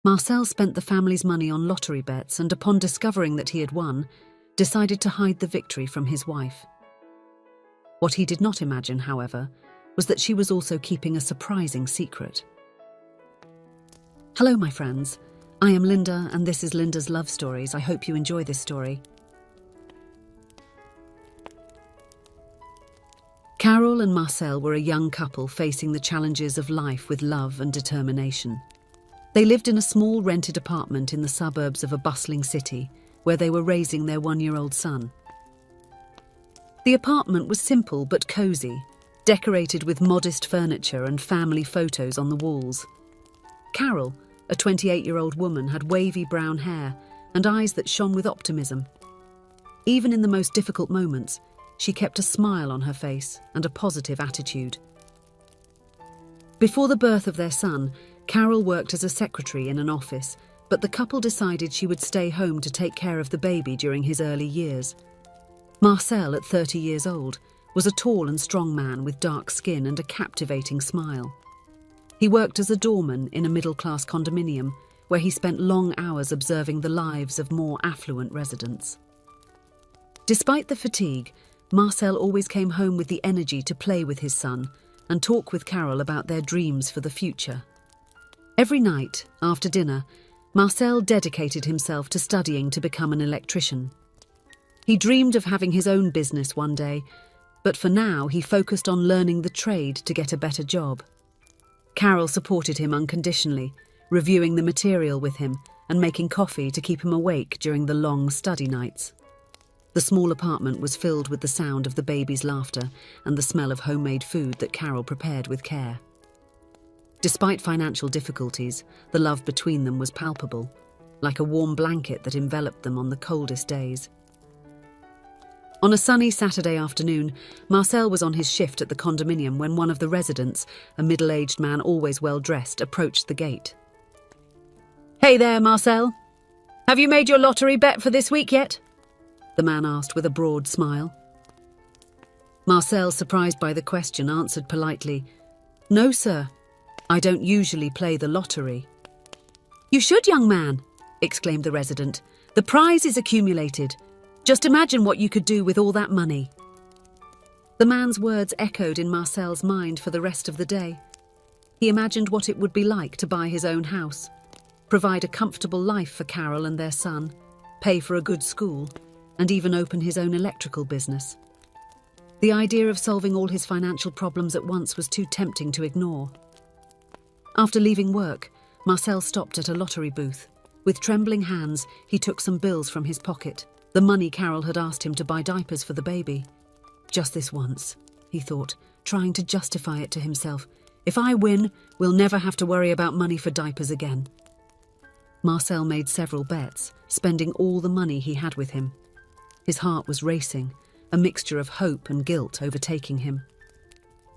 Marcel spent the family's money on lottery bets and, upon discovering that he had won, decided to hide the victory from his wife. What he did not imagine, however, was that she was also keeping a surprising secret. Hello, my friends. I am Linda, and this is Linda's Love Stories. I hope you enjoy this story. Carol and Marcel were a young couple facing the challenges of life with love and determination. They lived in a small rented apartment in the suburbs of a bustling city, where they were raising their 1-year-old son. The apartment was simple but cozy, decorated with modest furniture and family photos on the walls. Carol, a 28-year-old woman, had wavy brown hair and eyes that shone with optimism. Even in the most difficult moments, she kept a smile on her face and a positive attitude. Before the birth of their son, Carol worked as a secretary in an office, but the couple decided she would stay home to take care of the baby during his early years. Marcel, at 30 years old, was a tall and strong man with dark skin and a captivating smile. He worked as a doorman in a middle-class condominium, where he spent long hours observing the lives of more affluent residents. Despite the fatigue, Marcel always came home with the energy to play with his son and talk with Carol about their dreams for the future. Every night, after dinner, Marcel dedicated himself to studying to become an electrician. He dreamed of having his own business one day, but for now he focused on learning the trade to get a better job. Carol supported him unconditionally, reviewing the material with him and making coffee to keep him awake during the long study nights. The small apartment was filled with the sound of the baby's laughter and the smell of homemade food that Carol prepared with care. Despite financial difficulties, the love between them was palpable, like a warm blanket that enveloped them on the coldest days. On a sunny Saturday afternoon, Marcel was on his shift at the condominium when one of the residents, a middle-aged man always well-dressed, approached the gate. "Hey there, Marcel. Have you made your lottery bet for this week yet?" the man asked with a broad smile. Marcel, surprised by the question, answered politely, "No, sir. I don't usually play the lottery." "You should, young man," exclaimed the resident. "The prize is accumulated. Just imagine what you could do with all that money." The man's words echoed in Marcel's mind for the rest of the day. He imagined what it would be like to buy his own house, provide a comfortable life for Carol and their son, pay for a good school, and even open his own electrical business. The idea of solving all his financial problems at once was too tempting to ignore. After leaving work, Marcel stopped at a lottery booth. With trembling hands, he took some bills from his pocket, the money Carol had asked him to buy diapers for the baby. "Just this once," he thought, trying to justify it to himself. "If I win, we'll never have to worry about money for diapers again." Marcel made several bets, spending all the money he had with him. His heart was racing, a mixture of hope and guilt overtaking him.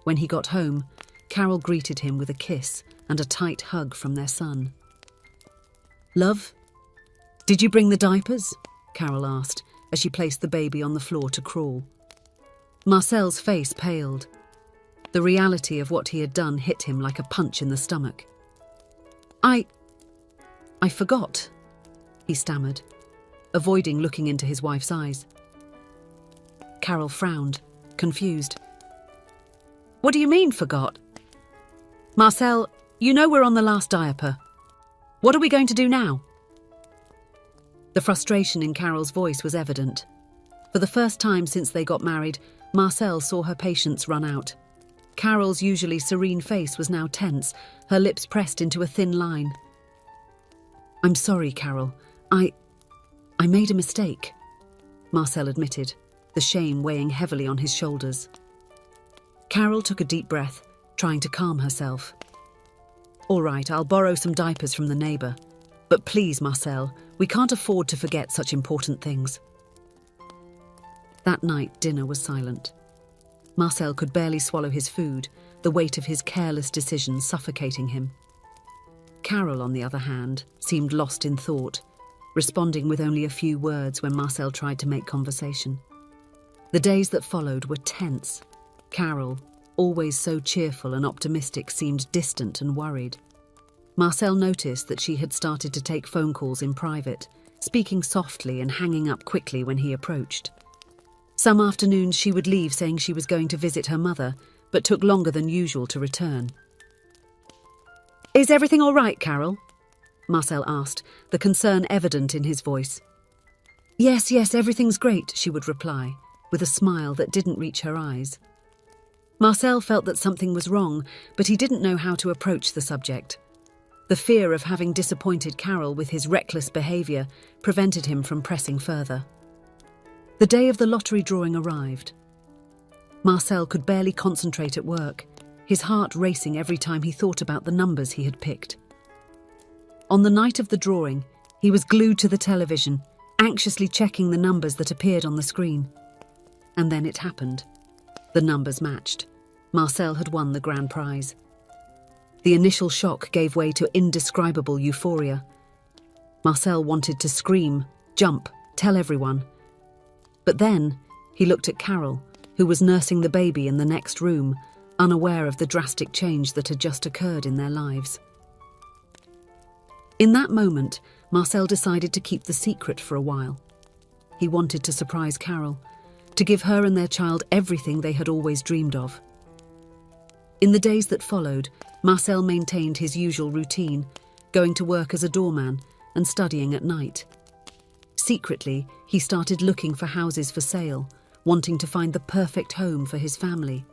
When he got home, Carol greeted him with a kiss and a tight hug from their son. "Love, did you bring the diapers?" Carol asked, as she placed the baby on the floor to crawl. Marcel's face paled. The reality of what he had done hit him like a punch in the stomach. I forgot," he stammered, avoiding looking into his wife's eyes. Carol frowned, confused. "What do you mean, forgot?" "Marcel, you know we're on the last diaper. What are we going to do now?" The frustration in Carol's voice was evident. For the first time since they got married, Marcel saw her patience run out. Carol's usually serene face was now tense, her lips pressed into a thin line. "I'm sorry, Carol. I made a mistake," Marcel admitted, the shame weighing heavily on his shoulders. Carol took a deep breath, trying to calm herself. "All right, I'll borrow some diapers from the neighbour. But please, Marcel, we can't afford to forget such important things." That night, dinner was silent. Marcel could barely swallow his food, the weight of his careless decisions suffocating him. Carol, on the other hand, seemed lost in thought, responding with only a few words when Marcel tried to make conversation. The days that followed were tense. Carol, always so cheerful and optimistic, seemed distant and worried. Marcel noticed that she had started to take phone calls in private, speaking softly and hanging up quickly when he approached. Some afternoons she would leave saying she was going to visit her mother, but took longer than usual to return. "Is everything all right, Carol?" Marcel asked, the concern evident in his voice. Yes, everything's great," she would reply, with a smile that didn't reach her eyes. Marcel felt that something was wrong, but he didn't know how to approach the subject. The fear of having disappointed Carol with his reckless behaviour prevented him from pressing further. The day of the lottery drawing arrived. Marcel could barely concentrate at work, his heart racing every time he thought about the numbers he had picked. On the night of the drawing, he was glued to the television, anxiously checking the numbers that appeared on the screen. And then it happened. The numbers matched. Marcel had won the grand prize. The initial shock gave way to indescribable euphoria. Marcel wanted to scream, jump, tell everyone. But then he looked at Carol, who was nursing the baby in the next room, unaware of the drastic change that had just occurred in their lives. In that moment, Marcel decided to keep the secret for a while. He wanted to surprise Carol, to give her and their child everything they had always dreamed of. In the days that followed, Marcel maintained his usual routine, going to work as a doorman and studying at night. Secretly, he started looking for houses for sale, wanting to find the perfect home for his family.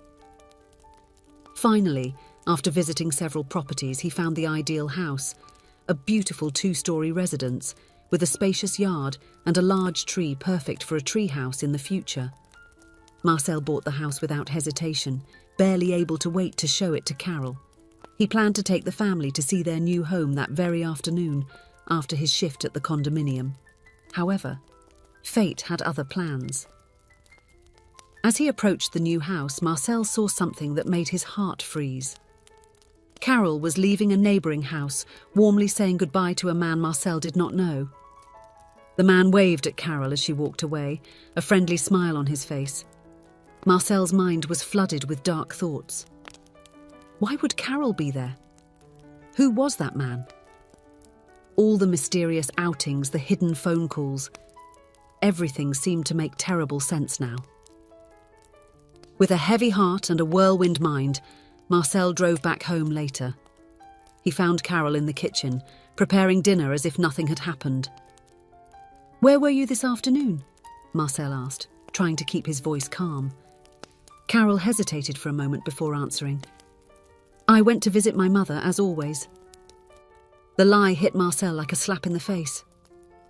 Finally, after visiting several properties, he found the ideal house, a beautiful 2-story residence with a spacious yard and a large tree perfect for a treehouse in the future. Marcel bought the house without hesitation, barely able to wait to show it to Carol. He planned to take the family to see their new home that very afternoon, after his shift at the condominium. However, fate had other plans. As he approached the new house, Marcel saw something that made his heart freeze. Carol was leaving a neighbouring house, warmly saying goodbye to a man Marcel did not know. The man waved at Carol as she walked away, a friendly smile on his face. Marcel's mind was flooded with dark thoughts. Why would Carol be there? Who was that man? All the mysterious outings, the hidden phone calls. Everything seemed to make terrible sense now. With a heavy heart and a whirlwind mind, Marcel drove back home later. He found Carol in the kitchen, preparing dinner as if nothing had happened. "Where were you this afternoon?" Marcel asked, trying to keep his voice calm. Carol hesitated for a moment before answering. "I went to visit my mother, as always." The lie hit Marcel like a slap in the face.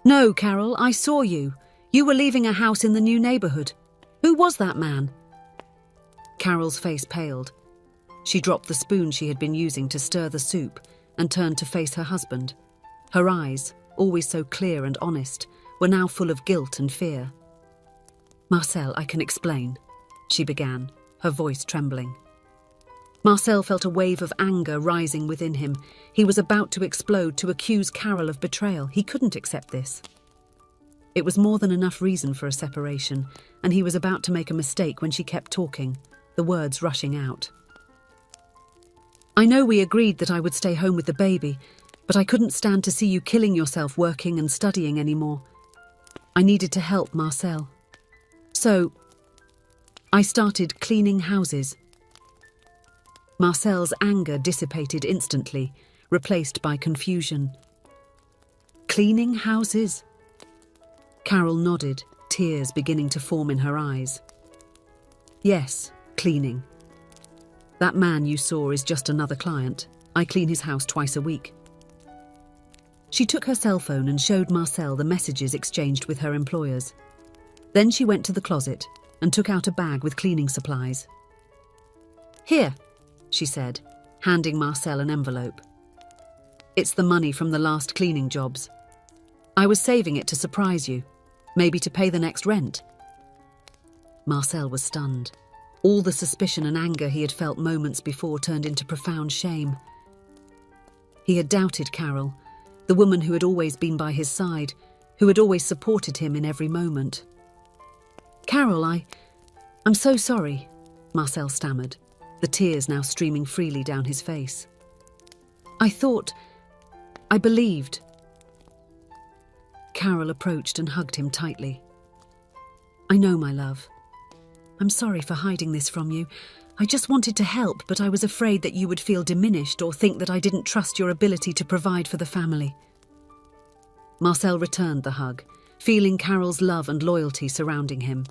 "No, Carol, I saw you. You were leaving a house in the new neighbourhood. Who was that man?" Carol's face paled. She dropped the spoon she had been using to stir the soup and turned to face her husband. Her eyes, always so clear and honest, were now full of guilt and fear. "Marcel, I can explain," she began, her voice trembling. Marcel felt a wave of anger rising within him. He was about to explode, to accuse Carol of betrayal. He couldn't accept this. It was more than enough reason for a separation, and he was about to make a mistake when she kept talking, the words rushing out. "I know we agreed that I would stay home with the baby, but I couldn't stand to see you killing yourself working and studying anymore. I needed to help Marcel. So, I started cleaning houses." Marcel's anger dissipated instantly, replaced by confusion. "Cleaning houses?" Carol nodded, tears beginning to form in her eyes. "Yes, cleaning. That man you saw is just another client. I clean his house twice a week." She took her cell phone and showed Marcel the messages exchanged with her employers. Then she went to the closet and took out a bag with cleaning supplies. "Here," she said, handing Marcel an envelope. "It's the money from the last cleaning jobs. I was saving it to surprise you, maybe to pay the next rent." Marcel was stunned. All the suspicion and anger he had felt moments before turned into profound shame. He had doubted Carol, the woman who had always been by his side, who had always supported him in every moment. "Carol, I'm so sorry," Marcel stammered, the tears now streaming freely down his face. I thought I believed. Carol approached and hugged him tightly. I know, my love. I'm sorry for hiding this from you. I just wanted to help, but I was afraid that you would feel diminished or think that I didn't trust your ability to provide for the family. Marcel returned the hug, feeling Carol's love and loyalty surrounding him.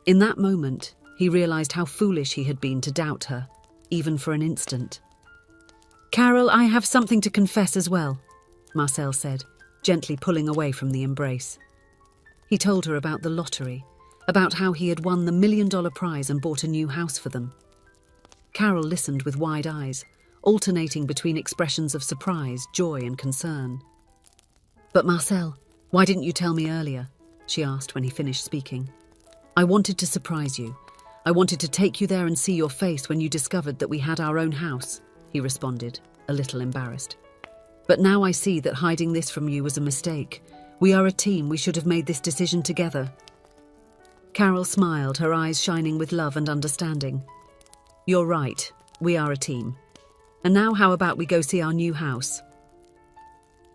In that moment, he realized how foolish he had been to doubt her, even for an instant. Carol, I have something to confess as well, Marcel said, gently pulling away from the embrace. He told her about the lottery, about how he had won the $1 million prize and bought a new house for them. Carol listened with wide eyes, alternating between expressions of surprise, joy, and concern. But Marcel, why didn't you tell me earlier? She asked when he finished speaking. I wanted to surprise you. I wanted to take you there and see your face when you discovered that we had our own house, he responded, a little embarrassed. But now I see that hiding this from you was a mistake. We are a team. We should have made this decision together. Carol smiled, her eyes shining with love and understanding. You're right. We are a team. And now how about we go see our new house?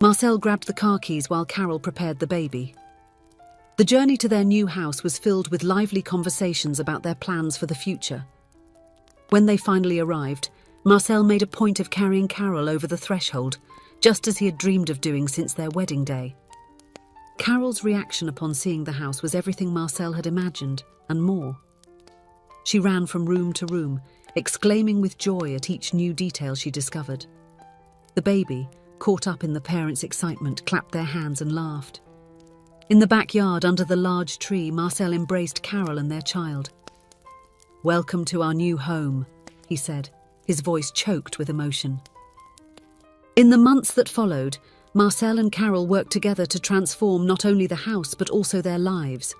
Marcel grabbed the car keys while Carol prepared the baby. The journey to their new house was filled with lively conversations about their plans for the future. When they finally arrived, Marcel made a point of carrying Carol over the threshold, just as he had dreamed of doing since their wedding day. Carol's reaction upon seeing the house was everything Marcel had imagined, and more. She ran from room to room, exclaiming with joy at each new detail she discovered. The baby, caught up in the parents' excitement, clapped their hands and laughed. In the backyard, under the large tree, Marcel embraced Carol and their child. Welcome to our new home, he said, his voice choked with emotion. In the months that followed, Marcel and Carol worked together to transform not only the house but also their lives.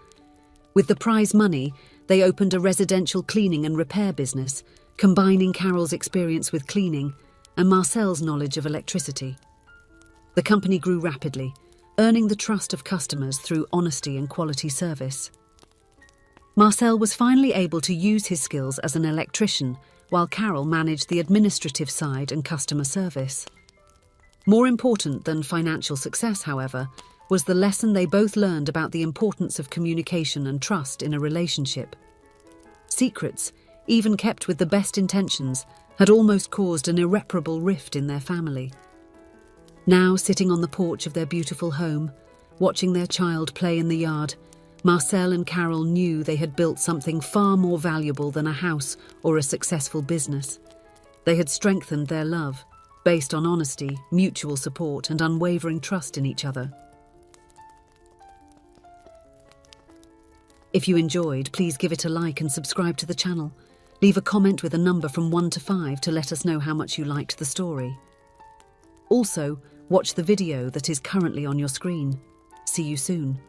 With the prize money, they opened a residential cleaning and repair business, combining Carol's experience with cleaning and Marcel's knowledge of electricity. The company grew rapidly, earning the trust of customers through honesty and quality service. Marcel was finally able to use his skills as an electrician, while Carol managed the administrative side and customer service. More important than financial success, however, was the lesson they both learned about the importance of communication and trust in a relationship. Secrets, even kept with the best intentions, had almost caused an irreparable rift in their family. Now, sitting on the porch of their beautiful home, watching their child play in the yard, Marcel and Carol knew they had built something far more valuable than a house or a successful business. They had strengthened their love, based on honesty, mutual support, and unwavering trust in each other. If you enjoyed, please give it a like and subscribe to the channel. Leave a comment with a number from 1 to 5 to let us know how much you liked the story. Also, watch the video that is currently on your screen. See you soon.